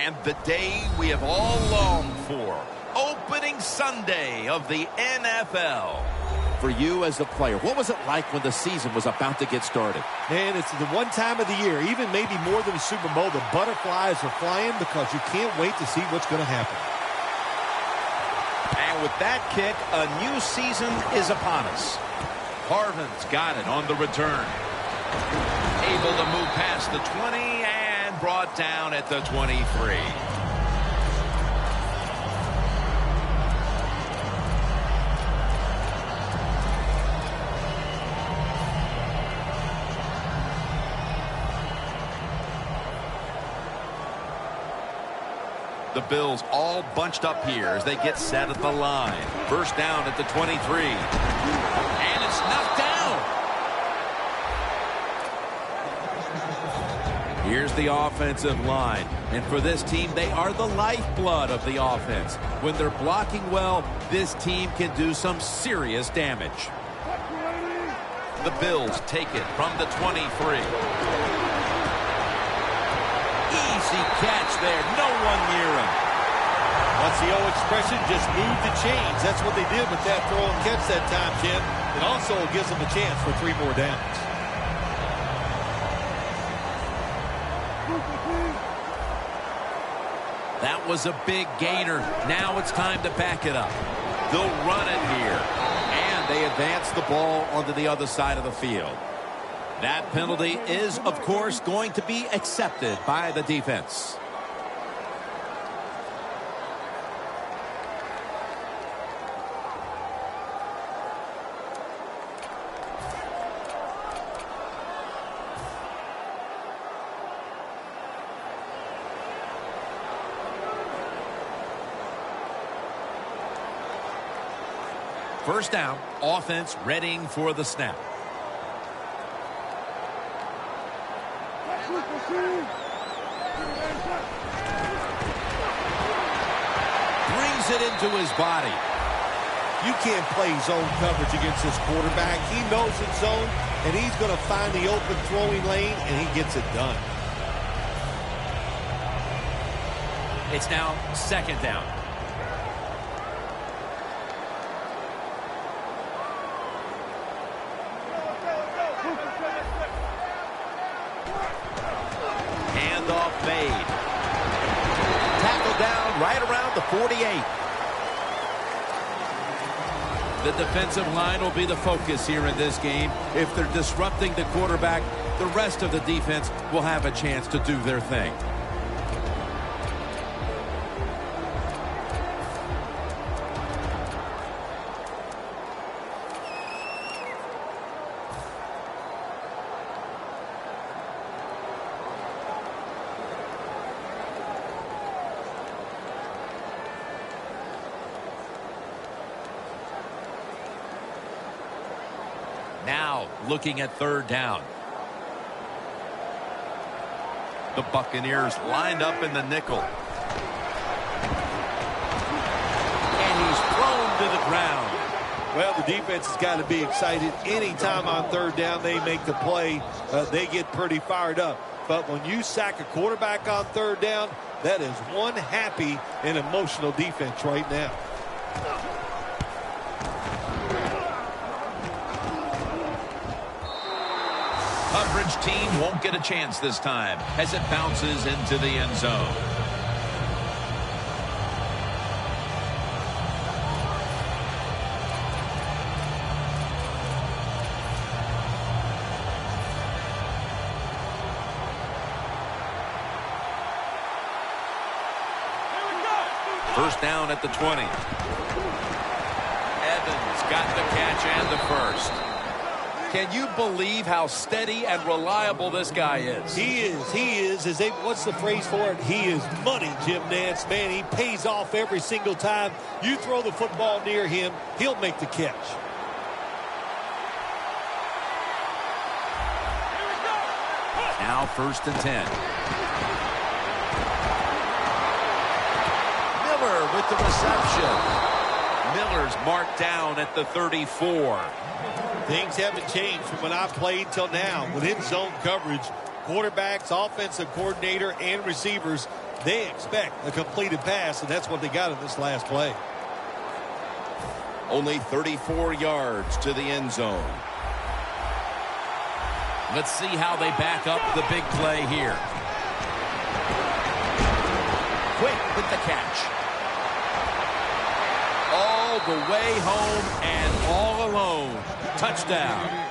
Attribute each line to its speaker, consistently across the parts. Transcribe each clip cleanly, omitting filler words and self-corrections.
Speaker 1: And the day we have all longed for. Opening Sunday of the NFL.
Speaker 2: For you as a player, what was it like when the season was about to get started?
Speaker 3: Man, it's the one time of the year, even maybe more than the Super Bowl, the butterflies are flying because you can't wait to see what's going to happen.
Speaker 1: And with that kick, a new season is upon us. Harvin's got it on the return. Able to move past the 20 and brought down at the 23. The Bills all bunched up here as they get set at the line. First down at the 23. And it's knocked down. Here's the offensive line. And for this team, they are the lifeblood of the offense. When they're blocking well, this team can do some serious damage. The Bills take it from the 23. Easy catch there. No one near him.
Speaker 3: What's the old expression? Just move the chains. That's what they did with that throw and catch that time, Jim. It also gives them a chance for 3 more downs.
Speaker 1: That was a big gainer. Now it's time to back it up. They'll run it here.
Speaker 2: And they advance the ball onto the other side of the field. That penalty is, of course, going to be accepted by the defense.
Speaker 1: First down, offense readying for the snap. Brings it into his body.
Speaker 3: You can't play zone coverage against this quarterback. He knows it's zone, and he's going to find the open throwing lane, and he gets it done.
Speaker 1: It's now second down. Handoff made. Tackled down right around the 48. The defensive line will be the focus here in this game. If they're disrupting the quarterback, the rest of the defense will have a chance to do their thing. Now looking at third down. The Buccaneers lined up in the nickel. And he's thrown to the ground.
Speaker 3: Well, the defense has got to be excited. Anytime on third down they make the play, they get pretty fired up. But when you sack a quarterback on third down, that is one happy and emotional defense right now.
Speaker 1: Coverage team won't get a chance this time as it bounces into the end zone. First down at the 20. Evans got the catch and the first. Can you believe how steady and reliable this guy is?
Speaker 3: He is. What's the phrase for it? He is money, Jim Nantz. Man, he pays off every single time. You throw the football near him, he'll make the catch.
Speaker 1: Now first and 10. Miller with the reception. Miller's marked down at the 34.
Speaker 3: Things haven't changed from when I played till now. Within zone coverage, quarterbacks, offensive coordinator, and receivers, They expect a completed pass, and that's what they got in this last play.
Speaker 2: Only 34 yards to the end zone.
Speaker 1: Let's see how they back up the big play here. Quick with the catch. All the way home and all alone. Touchdown.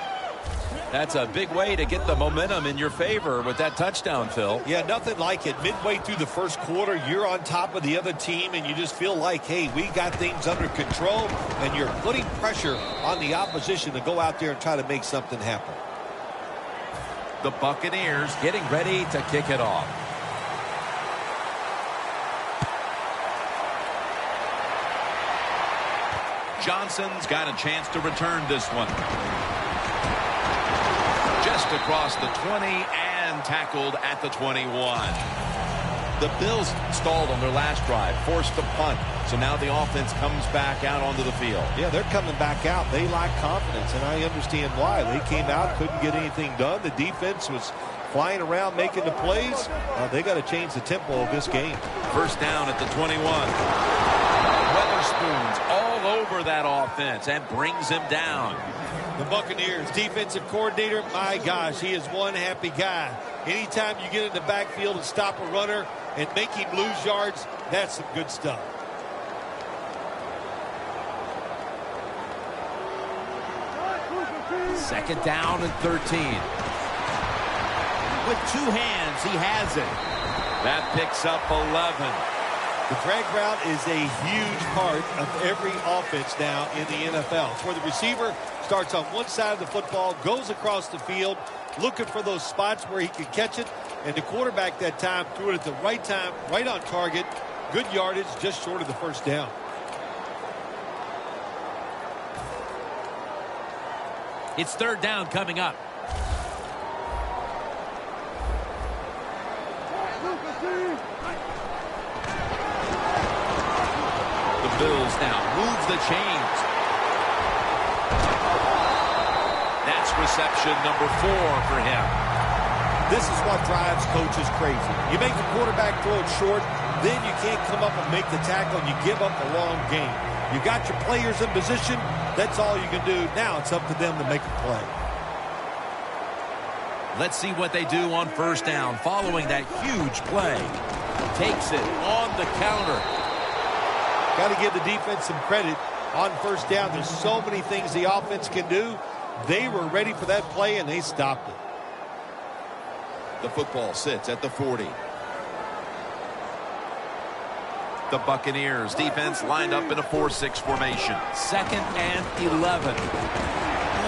Speaker 1: That's a big way to get the momentum in your favor with that touchdown, Phil.
Speaker 3: Yeah, nothing like it. Midway through the first quarter, you're on top of the other team, and you just feel like, hey, we got things under control, and you're putting pressure on the opposition to go out there and try to make something happen.
Speaker 1: The Buccaneers getting ready to kick it off. Johnson's got a chance to return this one. Just across the 20 and tackled at the 21. The Bills stalled on their last drive, forced the punt. So now the offense comes back out onto the field.
Speaker 3: Yeah, they're coming back out. They lack confidence, and I understand why. They came out, couldn't get anything done. The defense was flying around making the plays. They got to change the tempo of this game.
Speaker 1: First down at the 21. Weatherspoon's all over that offense and brings him down.
Speaker 3: The Buccaneers defensive coordinator, my gosh, he is one happy guy. Anytime you get in the backfield and stop a runner and make him lose yards, that's some good stuff.
Speaker 1: Second down and 13. With two hands, he has it. That picks up 11.
Speaker 3: The drag route is a huge part of every offense now in the NFL. It's where the receiver starts on one side of the football, goes across the field, looking for those spots where he can catch it, and the quarterback that time threw it at the right time, right on target. Good yardage, just short of the first down.
Speaker 1: It's third down coming up. The Bills now move the chains. That's reception number 4 for him.
Speaker 3: This is what drives coaches crazy. You make the quarterback throw it short, then you can't come up and make the tackle, and you give up a long game. You got your players in position. That's all you can do. Now it's up to them to make a play.
Speaker 1: Let's see what they do on first down following that huge play. Takes it on the counter.
Speaker 3: Got to give the defense some credit on first down. There's so many things the offense can do. They were ready for that play, and they stopped it.
Speaker 2: The football sits at the 40.
Speaker 1: The Buccaneers defense lined up in a 4-6 formation. Second and 11.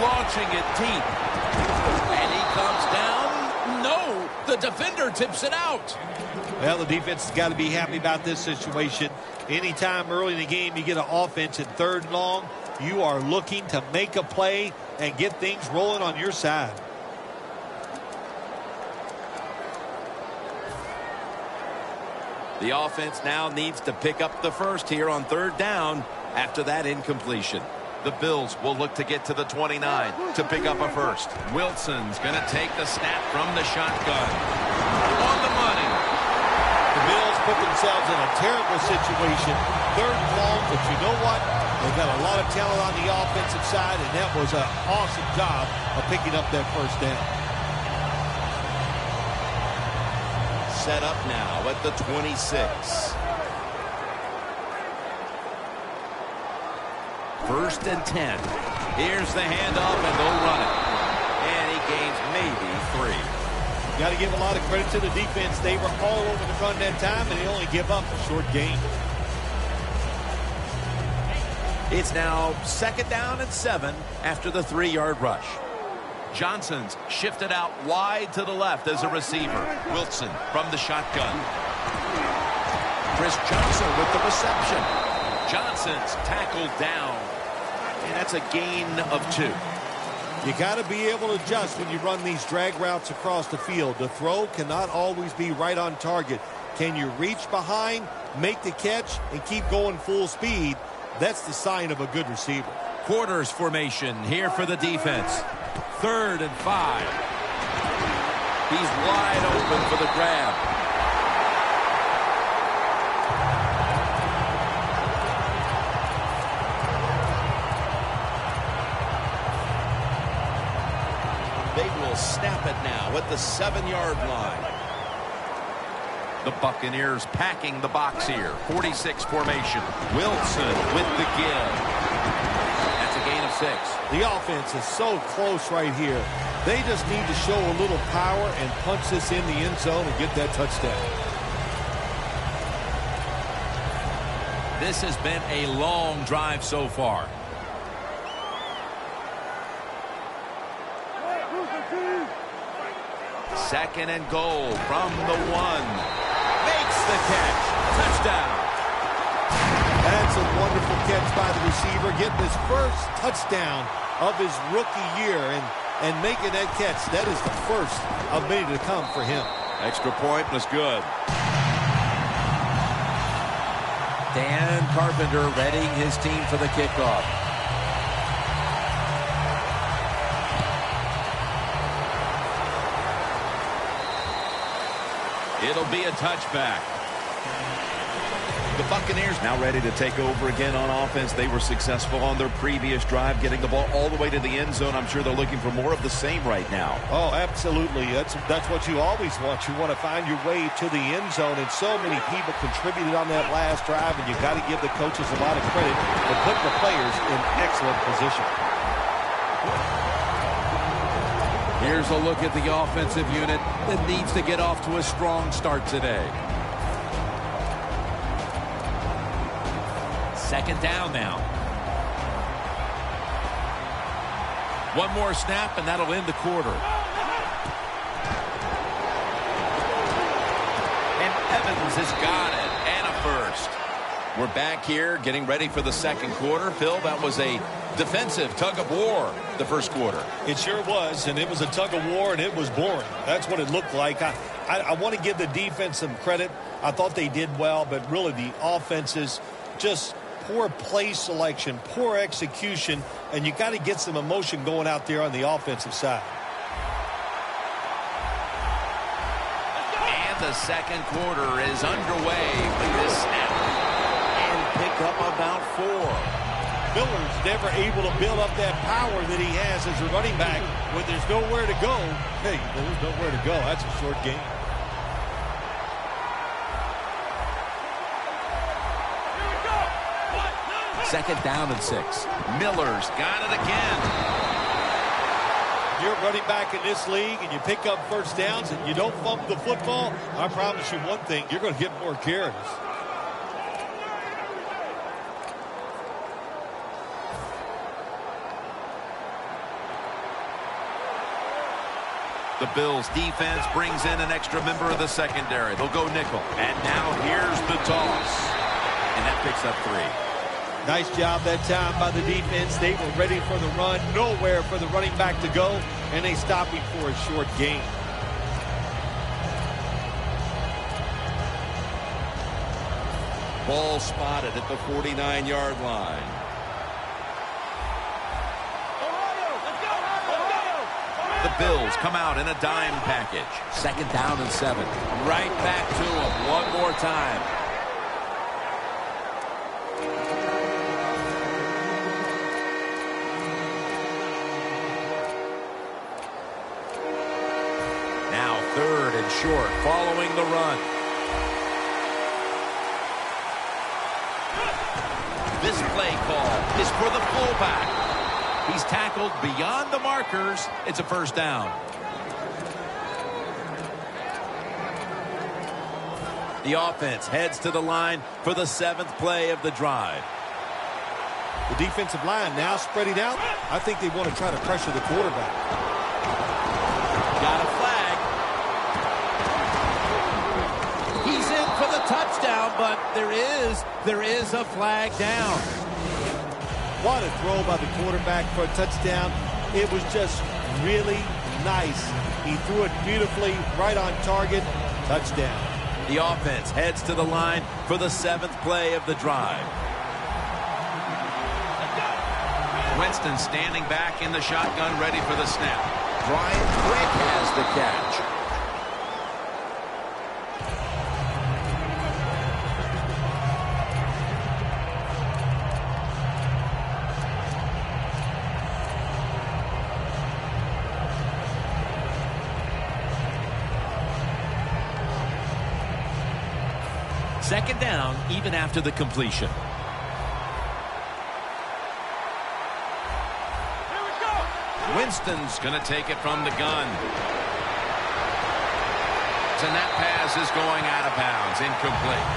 Speaker 1: Launching it deep. And he comes down. No, the defender tips it out.
Speaker 3: Well, the defense has got to be happy about this situation. Anytime early in the game you get an offense at third and long, you are looking to make a play and get things rolling on your side.
Speaker 1: The offense now needs to pick up the first here on third down after that incompletion. The Bills will look to get to the 29 to pick up a first. Wilson's going to take the snap from the shotgun. On the money.
Speaker 3: The Bills put themselves in a terrible situation. Third and long, but you know what? They've got a lot of talent on the offensive side, and that was an awesome job of picking up that first down.
Speaker 2: Set up now at the 26.
Speaker 1: First and 10. Here's the handoff, and they'll run it. And he gains maybe 3.
Speaker 3: Got to give a lot of credit to the defense. They were all over the run that time, and they only give up a short gain.
Speaker 1: It's now second down and 7 after the 3-yard rush. Johnson's shifted out wide to the left as a receiver. Wilson from the shotgun. Chris Johnson with the reception. Johnson's tackled down. And that's a gain of 2.
Speaker 3: You got to be able to adjust when you run these drag routes across the field. The throw cannot always be right on target. Can you reach behind, make the catch, and keep going full speed? That's the sign of a good receiver.
Speaker 1: Quarters formation here for the defense. Third and 5. He's wide open for the grab.
Speaker 2: They will snap it now at the 7-yard line.
Speaker 1: The Buccaneers packing the box here. 46 formation. Wilson with the give. That's a gain of 6.
Speaker 3: The offense is so close right here. They just need to show a little power and punch this in the end zone and get that touchdown.
Speaker 1: This has been a long drive so far. Second and goal from the 1. Makes the catch. Touchdown.
Speaker 3: That's a wonderful catch by the receiver, getting his first touchdown of his rookie year and making that catch. That is the first of many to come for him.
Speaker 1: Extra point was good. Dan Carpenter readying his team for the kickoff. It'll be a touchback. The Buccaneers now ready to take over again on offense. They were successful on their previous drive, getting the ball all the way to the end zone. I'm sure they're looking for more of the same right now.
Speaker 3: Oh, absolutely. That's what you always want. You want to find your way to the end zone, and so many people contributed on that last drive, and you got to give the coaches a lot of credit for putting the players in excellent position.
Speaker 1: Here's a look at the offensive unit that needs to get off to a strong start today. Second down now. One more snap, and that'll end the quarter. And Evans has got it, and a first. We're back here getting ready for the second quarter. Phil, that was a defensive tug-of-war the first quarter.
Speaker 3: It sure was, and it was a tug-of-war, and it was boring. That's what it looked like. I want to give the defense some credit. I thought they did well, but really the offenses just poor play selection, poor execution, and you got to get some emotion going out there on the offensive side.
Speaker 1: And the second quarter is underway with this snap. And pick up about 4.
Speaker 3: Miller's never able to build up that power that he has as a running back. When there's nowhere to go, hey, there's nowhere to go. That's a short game.
Speaker 1: Second down and 6. Miller's got it again.
Speaker 3: You're running back in this league and you pick up first downs and you don't fumble the football, I promise you one thing, you're going to get more carries.
Speaker 1: The Bills defense brings in an extra member of the secondary. They'll go nickel. And now here's the toss. And that picks up 3.
Speaker 3: Nice job that time by the defense. They were ready for the run. Nowhere for the running back to go. And they stopped him for a short gain.
Speaker 2: Ball spotted at the 49-yard line.
Speaker 1: The Bills come out in a dime package. Second down and 7. Right back to him one more time. Now third and short following the run. This play call is for the fullback. He's tackled beyond the markers. It's a first down. The offense heads to the line for the 7th play of the drive.
Speaker 3: The defensive line now spreading out. I think they want to try to pressure the quarterback.
Speaker 1: Got a flag. He's in for the touchdown, but there is a flag down.
Speaker 3: What a throw by the quarterback for a touchdown. It was just really nice. He threw it beautifully, right on target. Touchdown.
Speaker 1: The offense heads to the line for the 7th play of the drive. Winston standing back in the shotgun, ready for the snap. Brian Quick has the catch. Second down, even after the completion.
Speaker 2: Winston's going to take it from the gun. And that pass is going out of bounds, incomplete.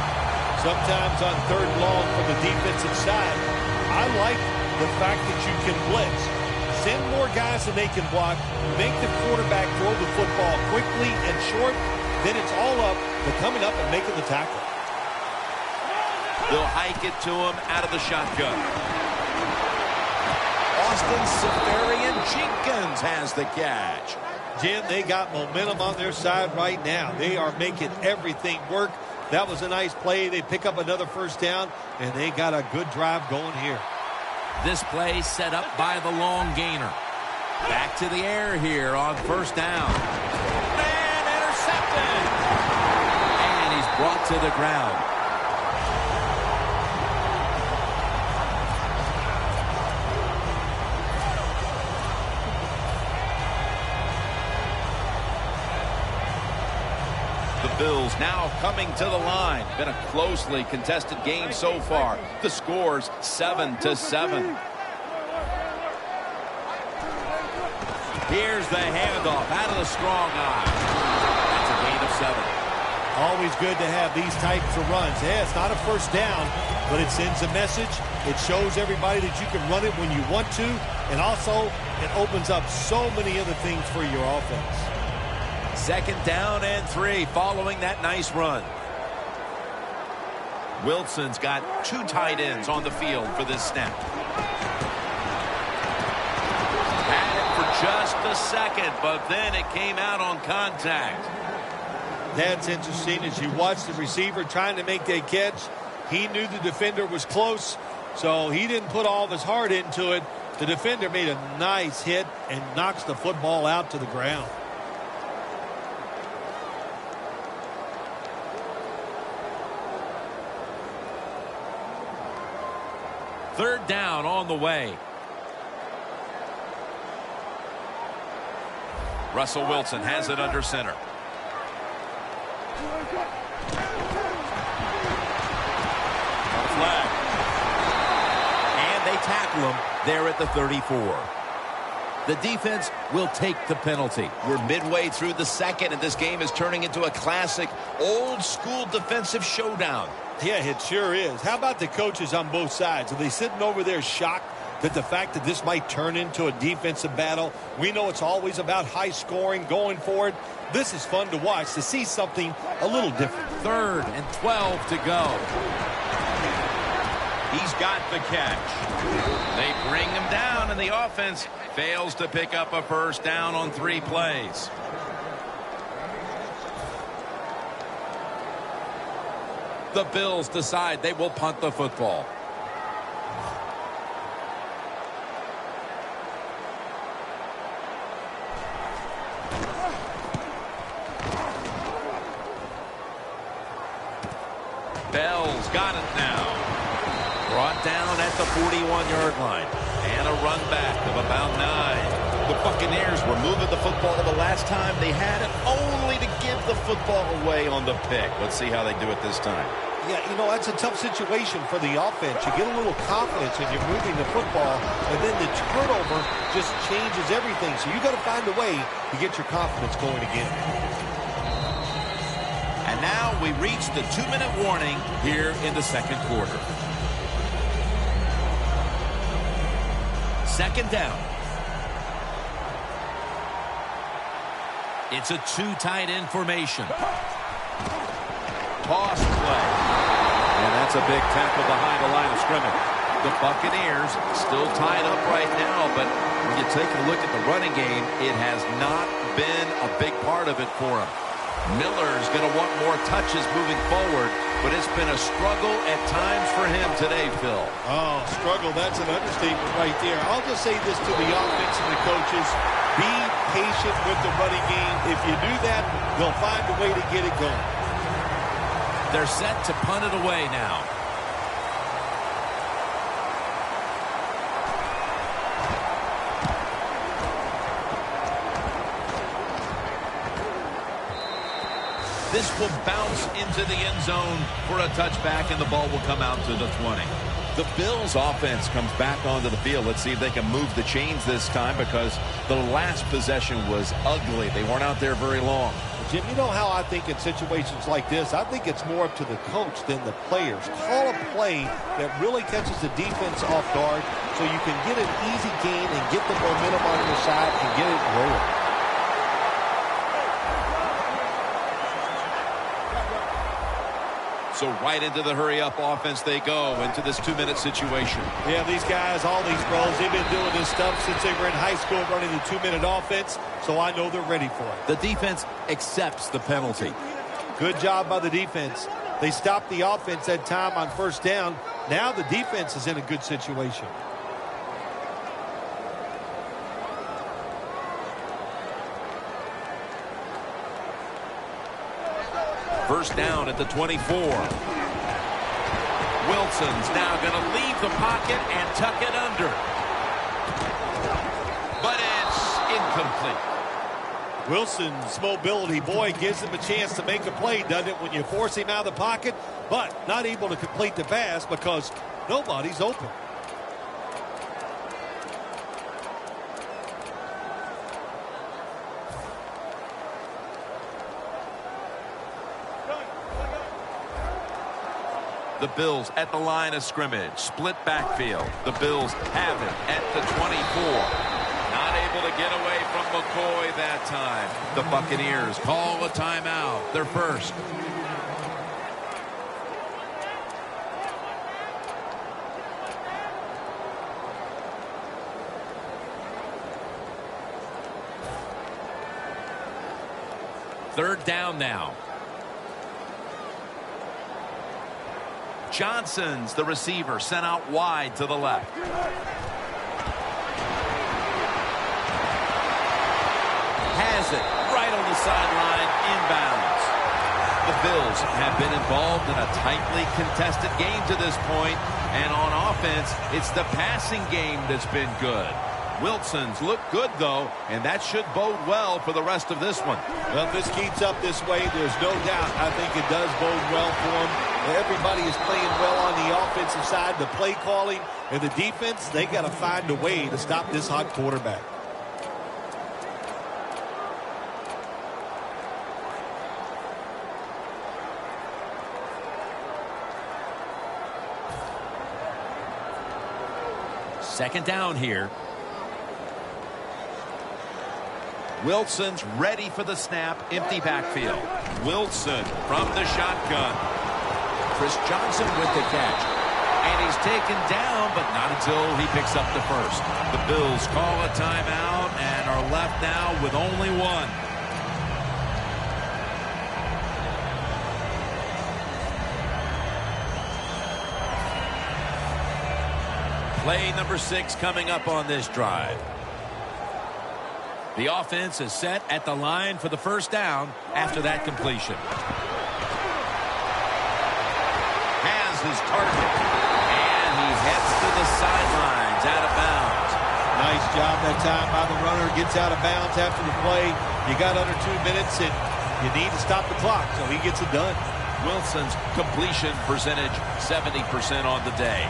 Speaker 3: Sometimes on third and long from the defensive side, I like the fact that you can blitz. Send more guys than they can block. Make the quarterback throw the football quickly and short. Then it's all up to coming up and making the tackle.
Speaker 2: They'll hike it to him out of the shotgun. Austin Seferian-Jenkins has the catch.
Speaker 3: Jim, they got momentum on their side right now. They are making everything work. That was a nice play. They pick up another first down, and they got a good drive going here.
Speaker 1: This play set up by the long gainer. Back to the air here on first down.
Speaker 2: And intercepted.
Speaker 1: And he's brought to the ground.
Speaker 2: Bills now coming to the line. Been a closely contested game so far. The score's 7-7.
Speaker 1: Here's the handoff out of the strong eye. That's a gain of 7.
Speaker 3: Always good to have these types of runs. Yeah, it's not a first down, but it sends a message. It shows everybody that you can run it when you want to, and also it opens up so many other things for your offense.
Speaker 1: Second down and 3 following that nice run.
Speaker 2: Wilson's got 2 tight ends on the field for this snap.
Speaker 1: Had it for just a second, but then it came out on contact.
Speaker 3: That's interesting. As you watch the receiver trying to make that catch, he knew the defender was close, so he didn't put all of his heart into it. The defender made a nice hit and knocks the football out to the ground.
Speaker 1: Third down on the way.
Speaker 2: Russell Wilson has it under center.
Speaker 1: Flag. And they tackle him there at the 34. The defense will take the penalty.
Speaker 2: We're midway through the second, and this game is turning into a classic old-school defensive showdown.
Speaker 3: Yeah, it sure is. How about the coaches on both sides? Are they sitting over there shocked that the fact that this might turn into a defensive battle? We know it's always about high scoring, going for it. This is fun to watch, to see something a little different.
Speaker 1: 3rd and 12 to go.
Speaker 2: He's got the catch. They bring him down, and the offense fails to pick up a first down on 3 plays.
Speaker 1: The Bills decide they will punt the football. Bell's got it now. Brought down at the 41-yard line. And a run back of about 9.
Speaker 2: The Buccaneers were moving the football the last time they had it, only to give the football away on the pick. Let's see how they do it this time.
Speaker 3: Yeah, you know, that's a tough situation for the offense. You get a little confidence and you're moving the football, and then the turnover just changes everything. So you got to find a way to get your confidence going again.
Speaker 1: And now we reach the 2-minute warning here in the second quarter. Second down. It's a 2 tight end formation. Toss play. And that's a big tackle behind the line of scrimmage. The Buccaneers still tied up right now, but when you take a look at the running game, it has not been a big part of it for them. Miller's going to want more touches moving forward, but it's been a struggle at times for him today, Phil.
Speaker 3: Oh, struggle, that's an understatement right there. I'll just say this to the offense and the coaches. Be patient with the running game. If you do that, they'll find a way to get it going.
Speaker 1: They're set to punt it away now. This will bounce into the end zone for a touchback, and the ball will come out to the 20.
Speaker 2: The Bills offense comes back onto the field. Let's see if they can move the chains this time, because the last possession was ugly. They weren't out there very long.
Speaker 3: Jim, you know how I think in situations like this, I think it's more up to the coach than the players. Call a play that really catches the defense off guard so you can get an easy gain and get the momentum on your side and get it rolling.
Speaker 2: So right into the hurry-up offense they go, into this 2-minute situation.
Speaker 3: Yeah, these guys, all these pros, they've been doing this stuff since they were in high school running the 2-minute offense, so I know they're ready for it.
Speaker 2: The defense accepts the penalty.
Speaker 3: Good job by the defense. They stopped the offense that time on first down. Now the defense is in a good situation.
Speaker 1: First down at the 24. Wilson's now going to leave the pocket and tuck it under. But it's incomplete.
Speaker 3: Wilson's mobility, boy, gives him a chance to make a play, doesn't it, when you force him out of the pocket, but not able to complete the pass because nobody's open.
Speaker 1: The Bills at the line of scrimmage. Split backfield. The Bills have it at the 24. Not able to get away from McCoy that time. The Buccaneers call a timeout. Their first. Third down now. Johnson's the receiver, sent out wide to the left. Has it right on the sideline, inbounds. The Bills have been involved in a tightly contested game to this point, and on offense, it's the passing game that's been good. Wilson's look good, though, and that should bode well for the rest of this one.
Speaker 3: Well, if this keeps up this way, there's no doubt I think it does bode well for him. Everybody is playing well on the offensive side. The play calling and the defense, they got to find a way to stop this hot quarterback.
Speaker 1: Second down here. Wilson's ready for the snap. Empty backfield. Wilson from the shotgun. Chris Johnson with the catch. And he's taken down, but not until he picks up the first. The Bills call a timeout and are left now with only one. Play number 6 coming up on this drive. The offense is set at the line for the first down after that completion. Has his target. And he heads to the sidelines out of bounds.
Speaker 3: Nice job that time by the runner. Gets out of bounds after the play. You got under 2 minutes and you need to stop the clock, so he gets it done.
Speaker 1: Wilson's completion percentage 70% on the day.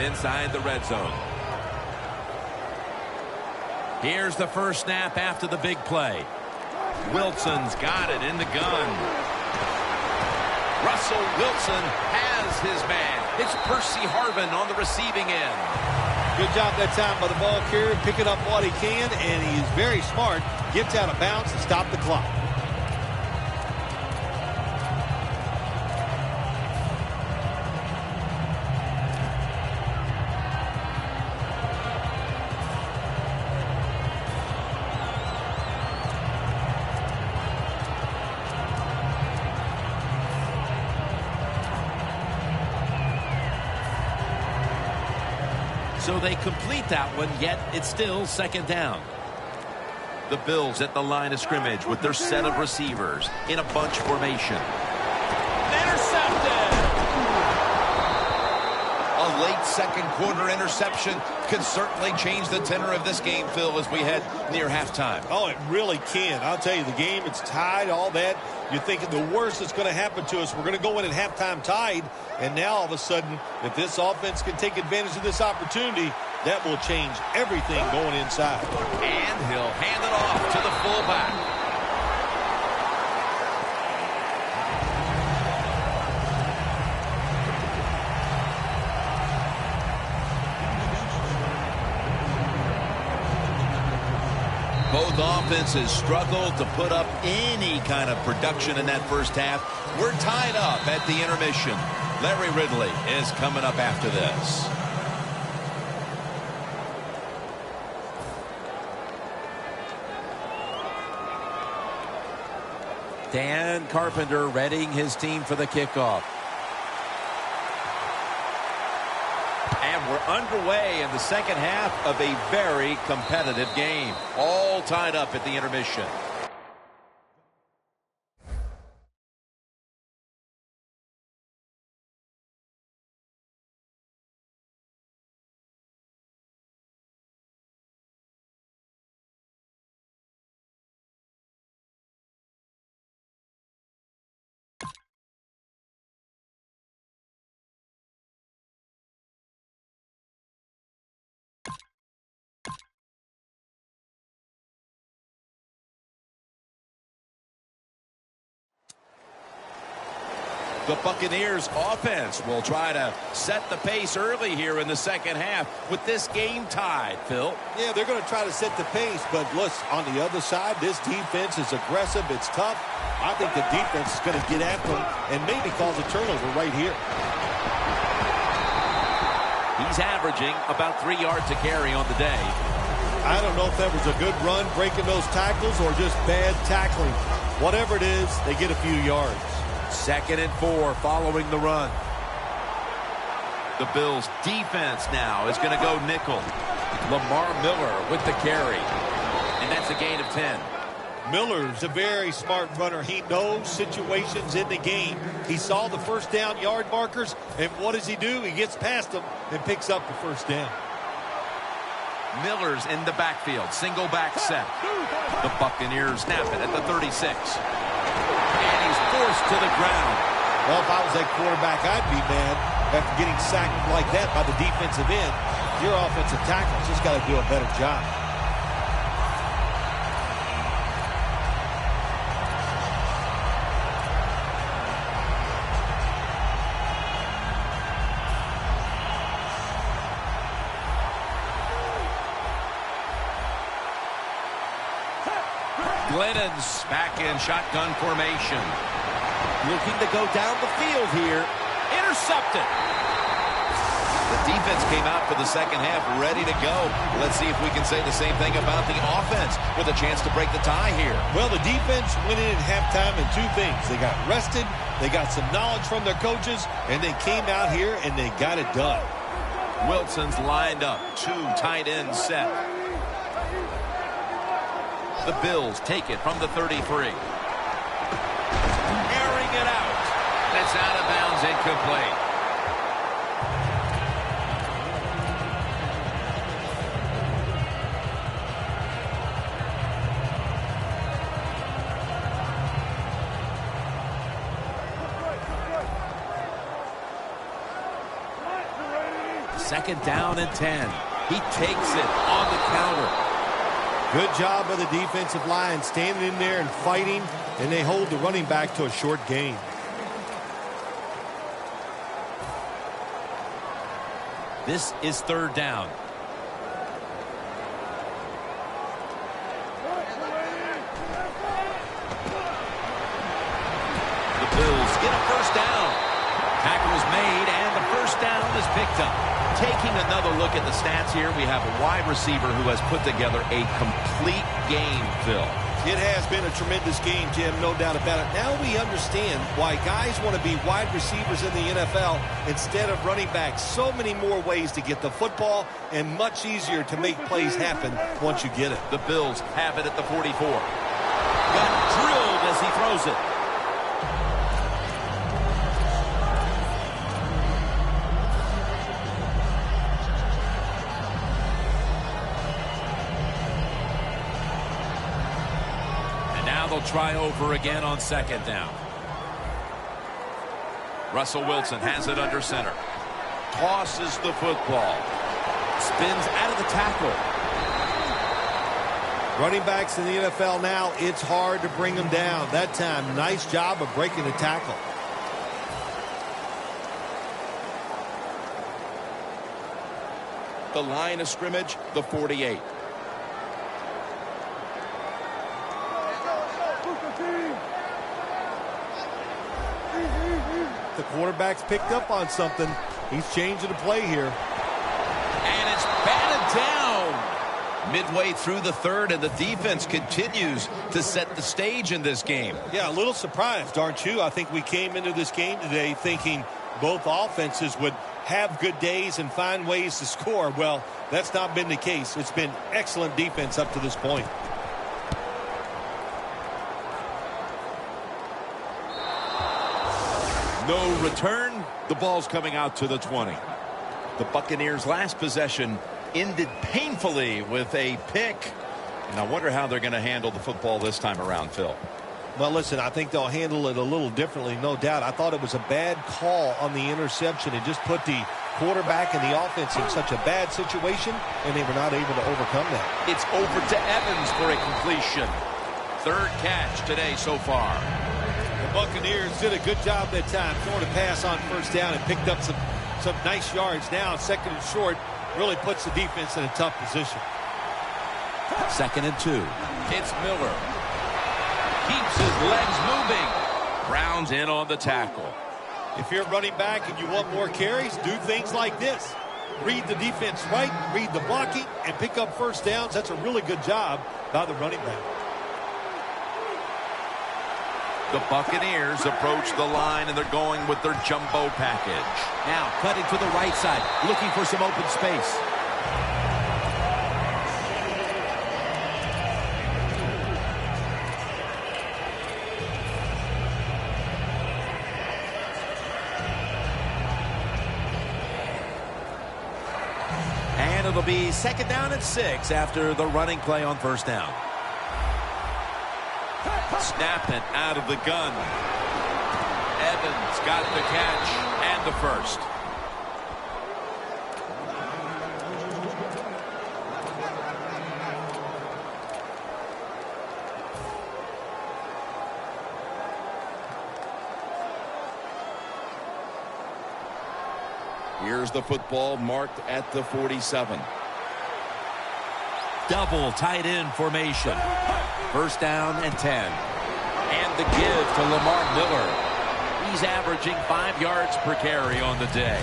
Speaker 1: Inside the red zone. Here's the first snap after the big play. Wilson's got it in the gun. Russell Wilson has his man. It's Percy Harvin on the receiving end.
Speaker 3: Good job that time by the ball carrier, picking up what he can, and he's very smart. Gets out of bounds to stop the clock. So they complete that one, yet it's still second down.
Speaker 1: The Bills at the line of scrimmage with their set of receivers in a bunch formation. Intercepted!
Speaker 2: A late second quarter interception could certainly change the tenor of this game, Phil, as we head near halftime.
Speaker 3: Oh, it really can. I'll tell you, the game, it's tied, all that. You're thinking the worst that's going to happen to us. We're going to go in at halftime tied, and now all of a sudden, if this offense can take advantage of this opportunity, that will change everything going inside.
Speaker 1: And he'll hand it off to the fullback. Both offenses struggled to put up any kind of production in that first half. We're tied up at the intermission. Larry Ridley is coming up after this. Dan Carpenter readying his team for the kickoff. And we're underway in the second half of a very competitive game. All tied up at the intermission. The Buccaneers offense will try to set the pace early here in the second half with this game tied, Phil.
Speaker 3: Yeah, they're going to try to set the pace, but look, on the other side, this defense is aggressive. It's tough. I think the defense is going to get after them and maybe cause a turnover right here.
Speaker 1: He's averaging about 3 yards a carry on the day.
Speaker 3: I don't know if that was a good run breaking those tackles or just bad tackling. Whatever it is, they get a few yards.
Speaker 1: 2nd and 4 following the run. The Bills defense now is going to go nickel. Lamar Miller with the carry. And that's a gain of 10.
Speaker 3: Miller's a very smart runner. He knows situations in the game. He saw the first down yard markers, and what does he do? He gets past them and picks up the first down.
Speaker 1: Miller's in the backfield. Single back set. The Buccaneers snap it at the 36. And he's forced to the ground.
Speaker 3: Well, if I was that quarterback, I'd be mad after getting sacked like that by the defensive end. Your offensive tackle's just got to do a better job.
Speaker 1: Glennon's back in shotgun formation. Looking to go down the field here. Intercepted.
Speaker 2: The defense came out for the second half ready to go. Let's see if we can say the same thing about the offense with a chance to break the tie here.
Speaker 3: Well, the defense went in at halftime in two things. They got rested, they got some knowledge from their coaches, and they came out here and they got it done.
Speaker 1: Wilson's lined up. 2 tight ends set. The Bills take it from the 33. Airing it out. That's out of bounds, incomplete. Second down and 10. He takes it on the counter.
Speaker 3: Good job by the defensive line, standing in there and fighting, and they hold the running back to a short gain.
Speaker 1: This is 3rd down. The Bills get a first down. Tackle is made, and the first down is picked up. Taking another look at the stats here, we have a wide receiver who has put together a complete game, Phil.
Speaker 3: It has been a tremendous game, Jim, no doubt about it. Now we understand why guys want to be wide receivers in the NFL instead of running backs. So many more ways to get the football and much easier to make plays happen once you get it.
Speaker 1: The Bills have it at the 44. Got drilled as he throws it. They'll try over again on second down. Russell Wilson has it under center. Tosses the football. Spins out of the tackle.
Speaker 3: Running backs in the NFL now, it's hard to bring them down. That time, nice job of breaking the tackle.
Speaker 2: The line of scrimmage, the 48.
Speaker 3: The quarterback's picked up on something. He's changing the play here.
Speaker 1: And it's batted down. Midway through the third, and the defense continues to set the stage in this game.
Speaker 3: Yeah, a little surprised, aren't you? I think we came into this game today thinking both offenses would have good days and find ways to score. Well, that's not been the case. It's been excellent defense up to this point.
Speaker 1: No return. The ball's coming out to the 20. The Buccaneers' last possession ended painfully with a pick. And I wonder how they're going to handle the football this time around, Phil.
Speaker 3: Well, listen, I think they'll handle it a little differently, no doubt. I thought it was a bad call on the interception. It just put the quarterback and the offense in such a bad situation, and they were not able to overcome that.
Speaker 1: It's over to Evans for a completion. Third catch today so far.
Speaker 3: The Buccaneers did a good job that time throwing a pass on first down and picked up some nice yards. Now second and short really puts the defense in a tough position.
Speaker 1: 2nd and 2. It's Miller. Keeps his legs moving. Browns in on the tackle.
Speaker 3: If you're running back and you want more carries, do things like this. Read the defense right, read the blocking, and pick up first downs. That's a really good job by the running back.
Speaker 1: The Buccaneers approach the line, and they're going with their jumbo package. Now cutting to the right side, looking for some open space. And it'll be 2nd down and 6 after the running play on first down. Snapping out of the gun. Evans got the catch and the first.
Speaker 2: Here's the football marked at the 47.
Speaker 1: Double tight end formation. First down and 10. And the give to Lamar Miller. He's averaging 5 yards per carry on the day.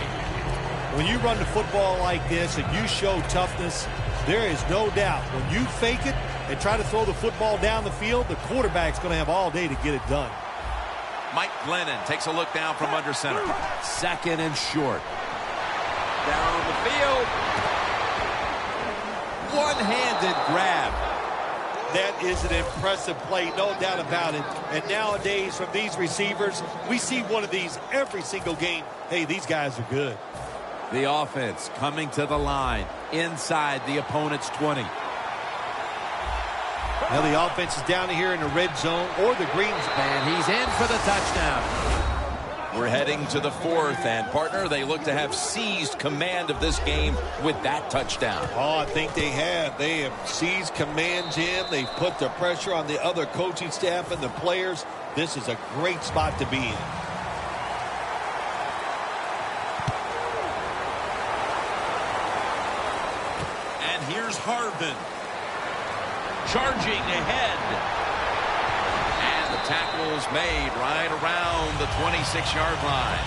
Speaker 3: When you run the football like this and you show toughness, there is no doubt when you fake it and try to throw the football down the field, the quarterback's going to have all day to get it done.
Speaker 1: Mike Glennon takes a look down from under center. 2nd and short. Down the field. One-handed grab.
Speaker 3: That is an impressive play, no doubt about it. And nowadays, from these receivers, we see one of these every single game. Hey, these guys are good.
Speaker 1: The offense coming to the line inside the opponent's 20.
Speaker 3: Now the offense is down here in the red zone or the green zone.
Speaker 1: And he's in for the touchdown. We're heading to the 4th, and partner, they look to have seized command of this game with that touchdown.
Speaker 3: Oh, I think they have. They have seized command, Jim. They've put the pressure on the other coaching staff and the players. This is a great spot to be in.
Speaker 1: And here's Harvin. Charging ahead. And the tackle's made right around the 26-yard line.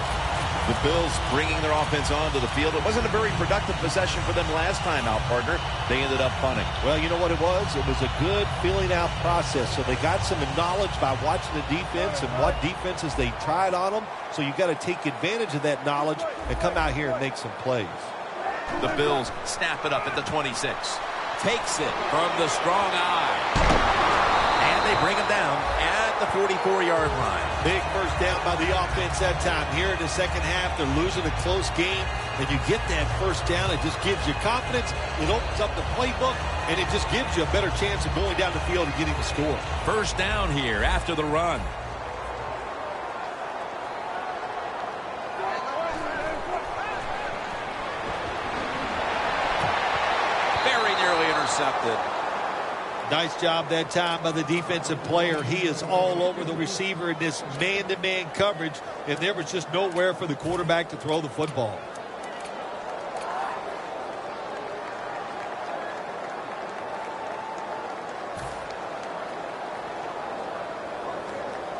Speaker 2: The Bills bringing their offense onto the field. It wasn't a very productive possession for them last time out, partner. They ended up punting.
Speaker 3: Well, you know what it was? It was a good feeling out process. So they got some knowledge by watching the defense and what defenses they tried on them. So you got to take advantage of that knowledge and come out here and make some plays.
Speaker 2: The Bills snap it up at the 26. Takes it from the strong eye. And they bring him down at the 44-yard line.
Speaker 3: Big first down by the offense that time. Here in the second half, they're losing a close game, and you get that first down. It just gives you confidence. It opens up the playbook, and it just gives you a better chance of going down the field and getting the score.
Speaker 1: First down here after the run.
Speaker 2: Very nearly intercepted.
Speaker 3: Nice job that time by the defensive player. He is all over the receiver in this man-to-man coverage, and there was just nowhere for the quarterback to throw the football.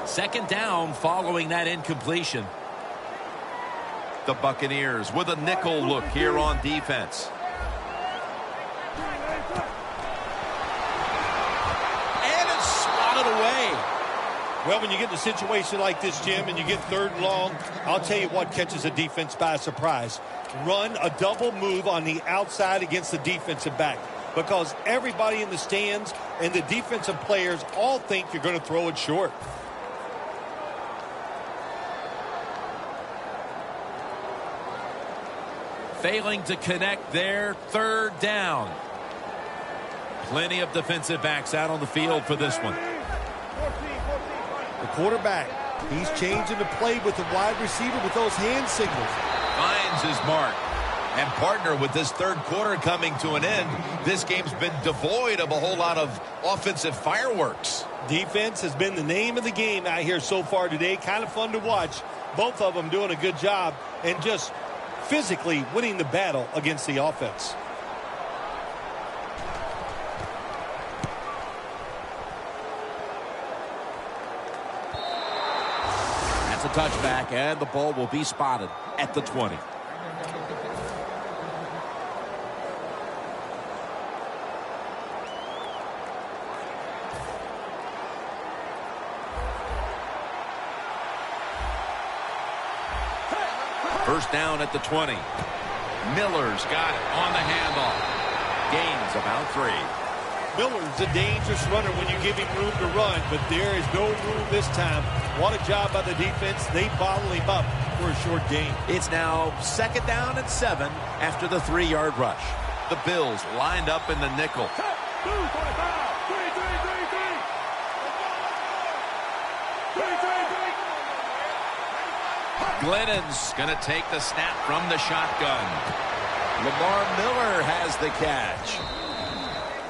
Speaker 1: Second down following that incompletion.
Speaker 2: The Buccaneers with a nickel look here on defense.
Speaker 3: Away. Well, when you get in a situation like this, Jim, and you get third and long, I'll tell you what catches a defense by surprise. Run a double move on the outside against the defensive back, because everybody in the stands and the defensive players all think you're going to throw it short.
Speaker 1: Failing to connect there, third down. Plenty of defensive backs out on the field for this one.
Speaker 3: The quarterback, he's changing the play with the wide receiver with those hand signals.
Speaker 2: Finds his mark. And partner, with this third quarter coming to an end, this game's been devoid of a whole lot of offensive fireworks.
Speaker 3: Defense has been the name of the game out here so far today. Kind of fun to watch. Both of them doing a good job and just physically winning the battle against the offense.
Speaker 1: A touchback, and the ball will be spotted at the 20. First down at the 20.
Speaker 2: Miller's got it on the handoff. Gains about 3.
Speaker 3: Miller's a dangerous runner when you give him room to run, but there is no room this time. What a job by the defense. They bottle him up for a short gain.
Speaker 1: It's now second down and 7 after the 3-yard rush.
Speaker 2: The Bills lined up in the nickel.
Speaker 1: Glennon's going to take the snap from the shotgun. Lamar Miller has the catch.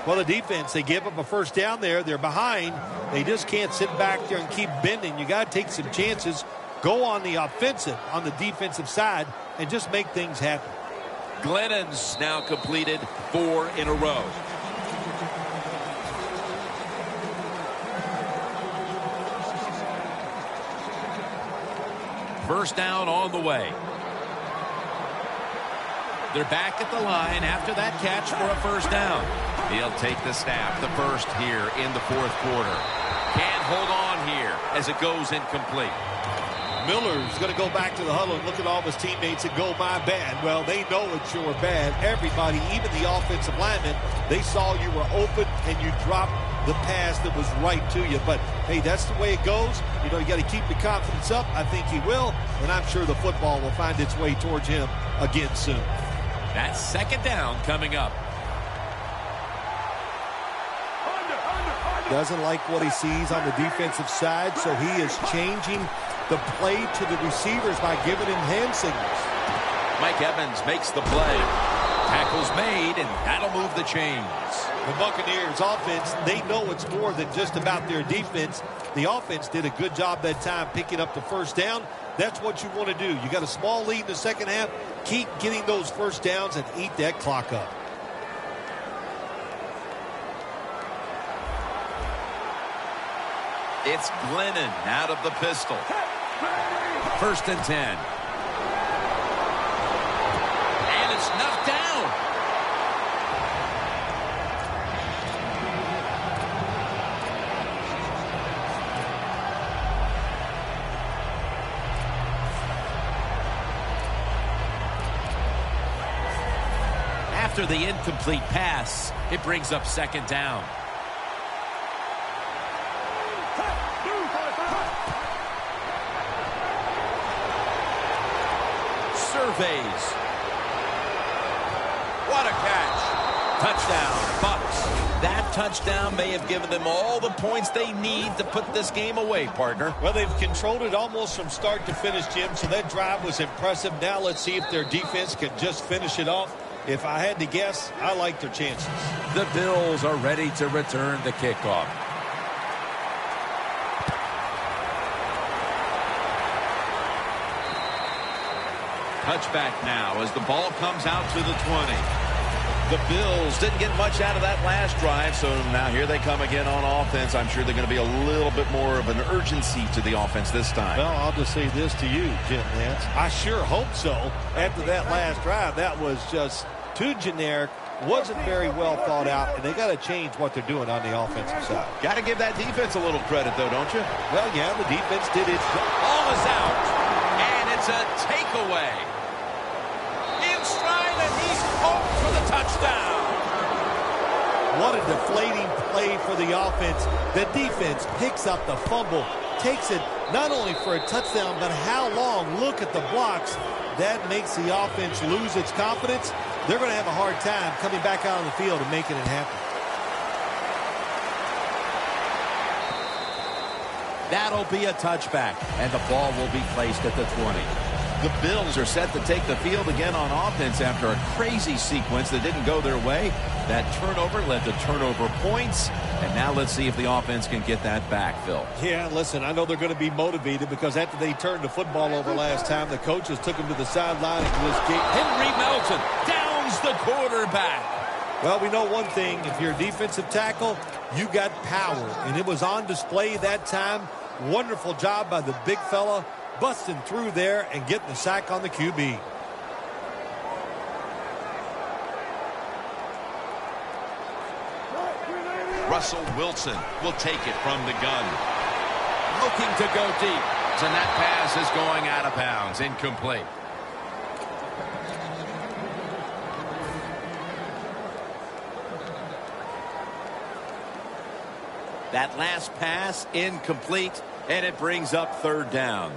Speaker 3: Well, the defense, they give up a first down there. They're behind. They just can't sit back there and keep bending. You got to take some chances. Go on the offensive, on the defensive side, and just make things happen.
Speaker 1: Glennon's now completed 4 in a row. First down on the way. They're back at the line after that catch for a first down.
Speaker 2: He'll take the snap, the first here in the fourth quarter.
Speaker 1: Can't hold on here as it goes incomplete.
Speaker 3: Miller's going to go back to the huddle and look at all of his teammates and go, my bad. Well, they know it's your bad. Everybody, even the offensive linemen, they saw you were open and you dropped the pass that was right to you. But, hey, that's the way it goes. You know, you got to keep the confidence up. I think he will, and I'm sure the football will find its way towards him again soon.
Speaker 1: That's second down coming up.
Speaker 3: Doesn't like what he sees on the defensive side, so he is changing the play to the receivers by giving him hand signals.
Speaker 1: Mike Evans makes the play. Tackle's made, and that'll move the chains.
Speaker 3: The Buccaneers offense, they know it's more than just about their defense. The offense did a good job that time picking up the first down. That's what you want to do. You got a small lead in the second half. Keep getting those first downs and eat that clock up.
Speaker 2: It's Glennon out of the pistol.
Speaker 1: First and 10. After the incomplete pass, it brings up second down. Surveys. What a catch. Touchdown, Bucks. That touchdown may have given them all the points they need to put this game away, partner.
Speaker 3: Well, they've controlled it almost from start to finish, Jim, so that drive was impressive. Now let's see if their defense can just finish it off. If I had to guess, I like their chances.
Speaker 1: The Bills are ready to return the kickoff. Touchback now as the ball comes out to the 20.
Speaker 2: The Bills didn't get much out of that last drive, so now here they come again on offense. I'm sure they're going to be a little bit more of an urgency to the offense this time.
Speaker 3: Well, I'll just say this to you, Jim Nance. I sure hope so. After that last drive, that was just too generic, wasn't very well thought out, and they got to change what they're doing on the offensive side.
Speaker 2: Got to give that defense a little credit, though, don't you?
Speaker 3: Well, yeah, the defense did its job.
Speaker 1: Ball is out, and it's a takeaway. In stride, and he's home for the touchdown.
Speaker 3: What a deflating play for the offense. The defense picks up the fumble, takes it not only for a touchdown, but how long? Look at the blocks. That makes the offense lose its confidence. They're going to have a hard time coming back out on the field and making it happen.
Speaker 1: That'll be a touchback, and the ball will be placed at the 20.
Speaker 2: The Bills are set to take the field again on offense after a crazy sequence that didn't go their way. That turnover led to turnover points, and now let's see if the offense can get that back, Phil.
Speaker 3: Yeah, listen, I know they're going to be motivated because after they turned the football over last time, the coaches took them to the sideline and this game.
Speaker 1: Henry Melton downs the quarterback.
Speaker 3: Well, we know one thing. If you're a defensive tackle, you got power, and it was on display that time. Wonderful job by the big fella, busting through there and getting the sack on the QB.
Speaker 2: Russell Wilson will take it from the gun.
Speaker 1: Looking to go deep. And that pass is going out of bounds. Incomplete. That last pass incomplete, and it brings up third down.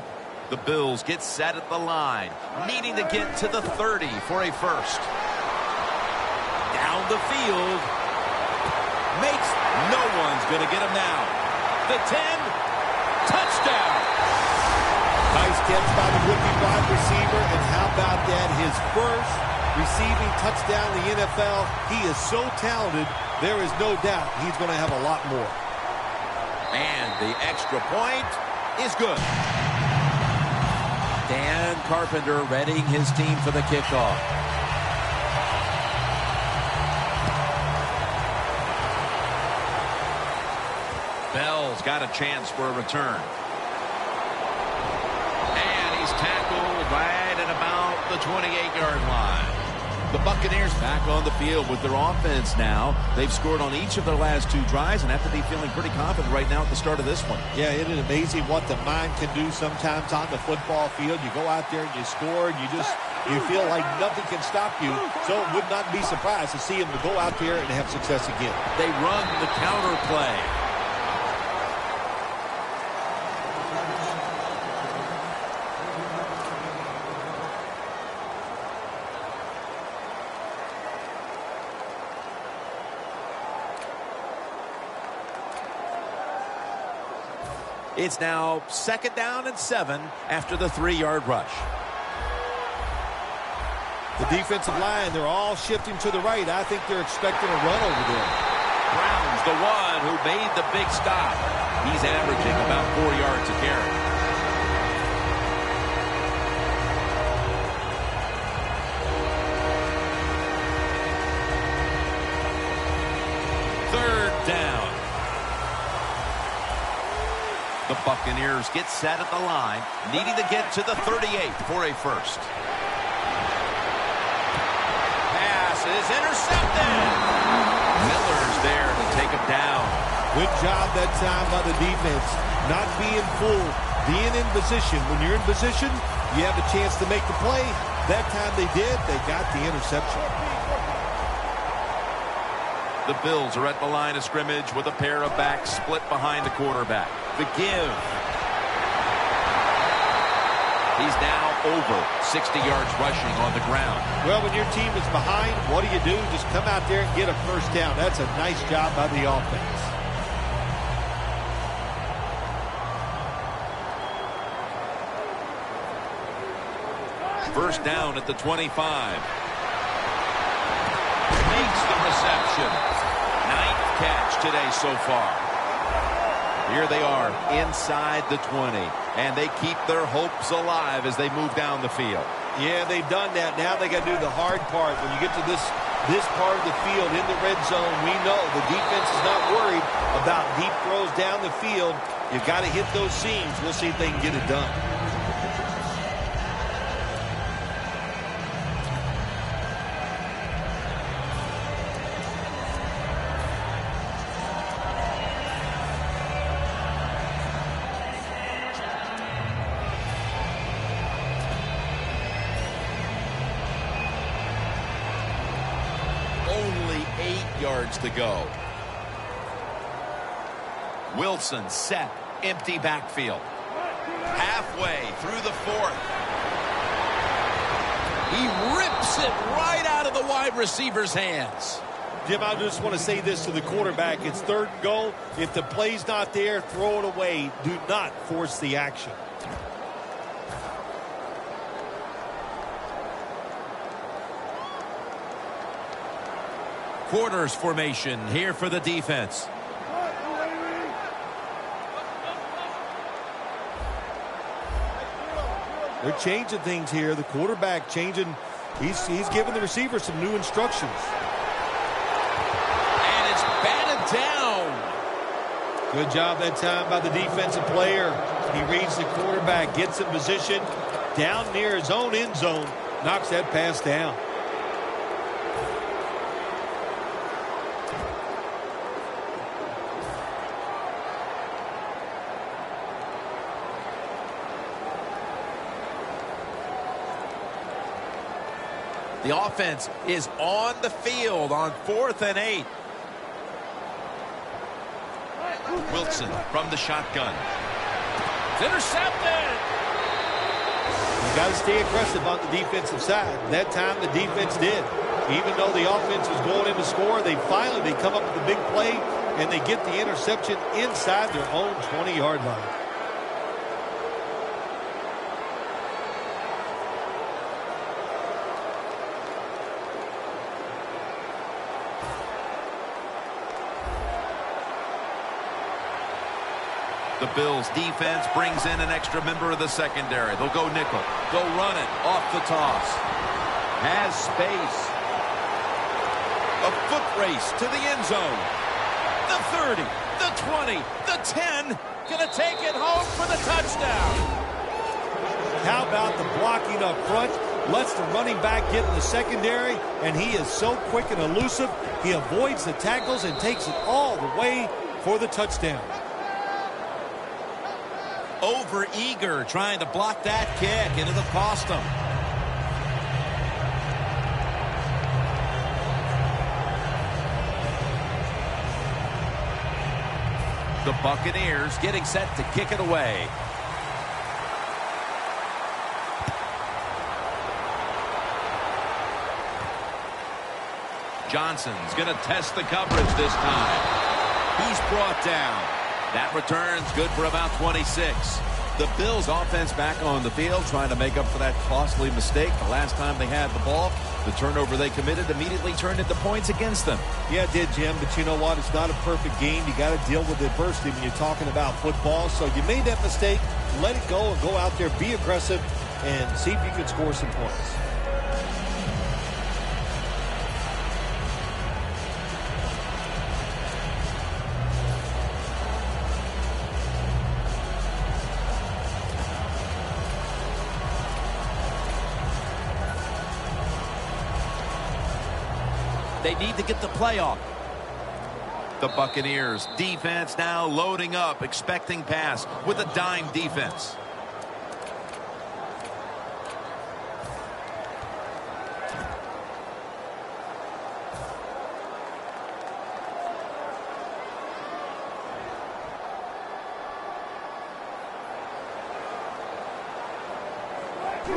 Speaker 2: The Bills get set at the line, needing to get to the 30 for a first.
Speaker 1: Down the field. Makes no one's going to get him now. The 10. Touchdown.
Speaker 3: Nice catch by the rookie wide receiver. And how about that? His first receiving touchdown in the NFL. He is so talented. There is no doubt he's going to have a lot more.
Speaker 1: And the extra point is good. Dan Carpenter readying his team for the kickoff.
Speaker 2: Bell's got a chance for a return. And he's tackled right at about the 28-yard line.
Speaker 1: The Buccaneers back on the field with their offense now. They've scored on each of their last two drives and have to be feeling pretty confident right now at the start of this one.
Speaker 3: Yeah, it is amazing what the mind can do sometimes on the football field. You go out there and you score, and you feel like nothing can stop you. So it would not be surprised to see them to go out there and have success again.
Speaker 1: They run the counter play. It's now 2nd down and 7 after the 3-yard rush.
Speaker 3: The defensive line, they're all shifting to the right. I think they're expecting a run over there.
Speaker 1: Brown's the one who made the big stop. He's averaging about 4 yards a carry. Third down.
Speaker 2: The Buccaneers get set at the line, needing to get to the 38 for a first.
Speaker 1: Pass is intercepted. Miller's there to take him down.
Speaker 3: Good job that time by the defense. Not being fooled, being in position. When you're in position, you have a chance to make the play. That time they did. They got the interception.
Speaker 2: The Bills are at the line of scrimmage with a pair of backs split behind the quarterback. The give. He's now over 60 yards rushing on the ground.
Speaker 3: Well, when your team is behind, what do? Just come out there and get a first down. That's a nice job by the offense.
Speaker 2: First down at the 25. Makes the reception. 9th catch today so far. Here they are inside the 20, and they keep their hopes alive as they move down the field.
Speaker 3: Yeah, they've done that. Now they got to do the hard part. When you get to this part of the field in the red zone, we know the defense is not worried about deep throws down the field. You've got to hit those seams. We'll see if they can get it done.
Speaker 2: Only 8 yards to go. Wilson set. Empty backfield. Halfway through the 4th. He rips it right out of the wide receiver's hands.
Speaker 3: Jim, I just want to say this to the quarterback. It's 3rd and goal. If the play's not there, throw it away. Do not force the action.
Speaker 1: Quarters formation here for the defense.
Speaker 3: They're changing things here. The quarterback changing. He's giving the receiver some new instructions.
Speaker 1: And it's batted down.
Speaker 3: Good job that time by the defensive player. He reads the quarterback, gets in position down near his own end zone, knocks that pass down.
Speaker 1: The offense is on the field on 4th and 8.
Speaker 2: Wilson from the shotgun.
Speaker 1: It's intercepted.
Speaker 3: You got to stay aggressive on the defensive side. That time the defense did. Even though the offense was going in to score, they come up with a big play and they get the interception inside their own 20-yard line.
Speaker 2: The Bills defense brings in an extra member of the secondary. They'll go nickel. Go run it off the toss. Has space. A foot race to the end zone.
Speaker 1: The 30, the 20, the 10. Gonna take it home for the touchdown.
Speaker 3: How about the blocking up front? Lets the running back get in the secondary, and he is so quick and elusive. He avoids the tackles and takes it all the way for the touchdown.
Speaker 1: Over eager, trying to block that kick, and it'll cost him.
Speaker 2: The Buccaneers
Speaker 1: Getting set to kick it away.
Speaker 2: Johnson's going to test the coverage this time. He's brought down. That return's good for about 26.
Speaker 1: The Bills offense back on the field, trying to make up for that costly mistake. The last time they had the ball, the turnover they committed immediately turned into points against them.
Speaker 3: Yeah, it did, Jim, but you know what? It's not a perfect game. You got to deal with adversity when you're talking about football. So you made that mistake, let it go, and go out there, be aggressive, and see if you can score some points.
Speaker 1: They need to get the play off.
Speaker 2: The Buccaneers defense now loading up, expecting pass with a dime defense.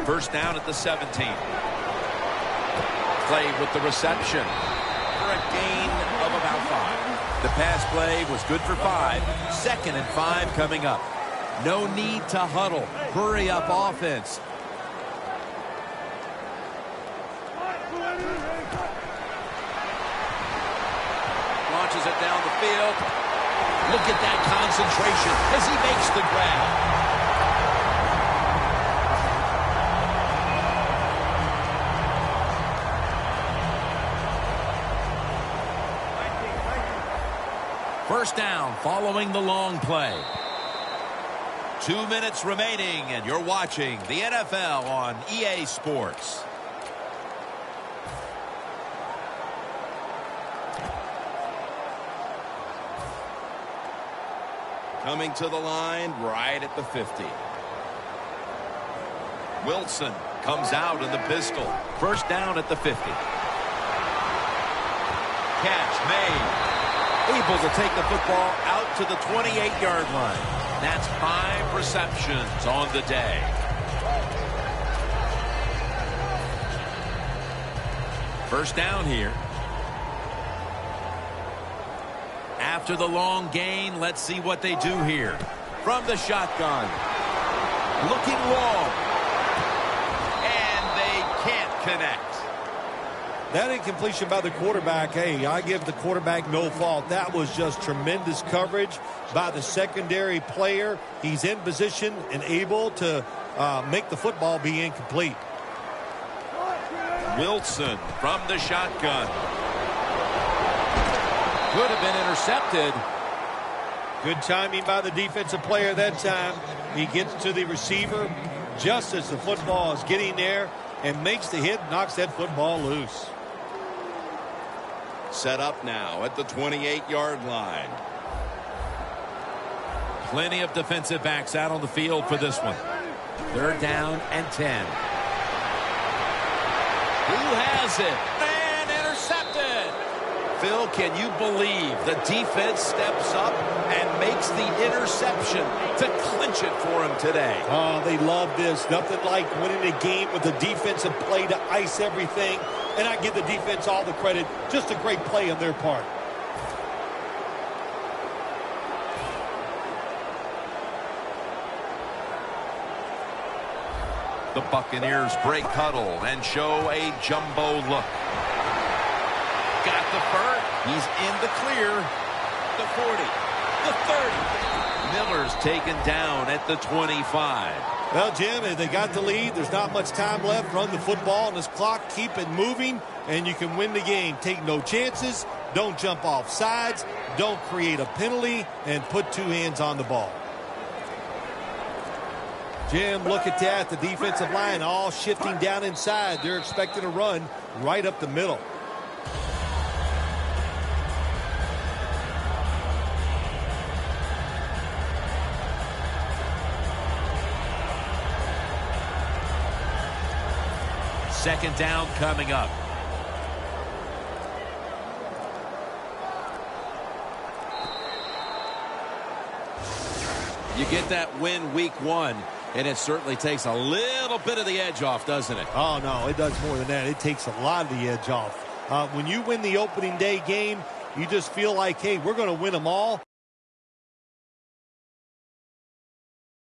Speaker 2: First down at the 17. Play with the reception for a gain of about 5.
Speaker 1: The pass play was good for 5. 2nd and 5 coming up. No need to huddle. Hurry up offense. Launches it down the field.
Speaker 2: Look at that concentration as he makes the grab.
Speaker 1: First down following the long play.
Speaker 2: 2 minutes remaining, and you're watching the NFL on EA Sports. Coming to the line right at the 50. Wilson comes out in the pistol.
Speaker 1: First down at the 50.
Speaker 2: Catch made.
Speaker 1: Able to take the football out to the 28-yard line.
Speaker 2: That's 5 receptions on the day.
Speaker 1: First down here. After the long gain, let's see what they do here. From the shotgun. Looking long.
Speaker 2: And they can't connect.
Speaker 3: That incompletion by the quarterback, hey, I give the quarterback no fault. That was just tremendous coverage by the secondary player. He's in position and able to make the football be incomplete.
Speaker 2: Wilson from the shotgun.
Speaker 1: Could have been intercepted.
Speaker 3: Good timing by the defensive player that time. He gets to the receiver just as the football is getting there and makes the hit, knocks that football loose.
Speaker 2: Set up now at the 28-yard line.
Speaker 1: Plenty of defensive backs out on the field for this one. 3rd down and 10.
Speaker 2: Who has it? And intercepted. Phil, can you believe the defense steps up and makes the interception to clinch it for him today?
Speaker 3: Oh, they love this. Nothing like winning a game with a defensive play to ice everything. And I give the defense all the credit. Just a great play on their part.
Speaker 2: The Buccaneers break huddle and show a jumbo look. Got the first. He's in the clear. The 40. The 30. Miller's taken down at the 25.
Speaker 3: Well, Jim, if they got the lead, there's not much time left. Run the football on this clock. Keep it moving, and you can win the game. Take no chances. Don't jump off sides. Don't create a penalty, and put 2 hands on the ball. Jim, look at that. The defensive line all shifting down inside. They're expecting a run right up the middle.
Speaker 1: Second down coming up. You get that win week 1, and it certainly takes a little bit of the edge off, doesn't it?
Speaker 3: Oh, no, it does more than that. It takes a lot of the edge off. When you win the opening day game, you just feel like, hey, we're going to win them all.